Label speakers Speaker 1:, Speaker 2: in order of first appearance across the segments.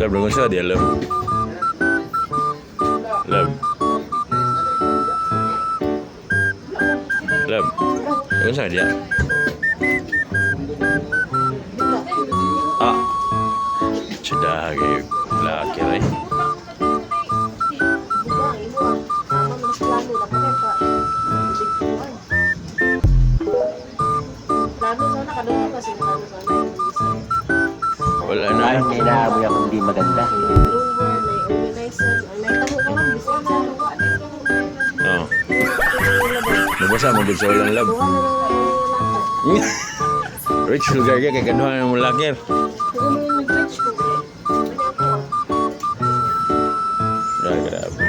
Speaker 1: Love, lagun sa dia, love. Love. Love. Lagun sa dia. Ah. Sudah kayak laki lah. Wala na.
Speaker 2: Parang may naamoy akong hindi maganda.
Speaker 1: Oh. Nabasa mo gud sa walang love. Rich lugar kay kaduhan mo laki. Grabe.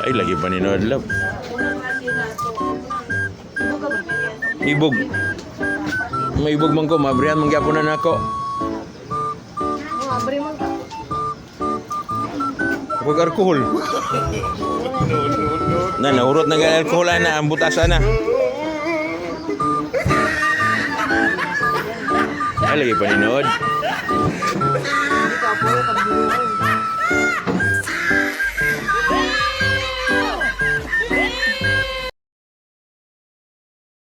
Speaker 1: Ay, lagi pa ni Nood Love. Ibog. May ibog man ko, mabrihan man gyapon na nako. Huwag alkohol. Na, naurot na ganyan alkohol na, ang butasan na. Ay, lagi pa ni Nood.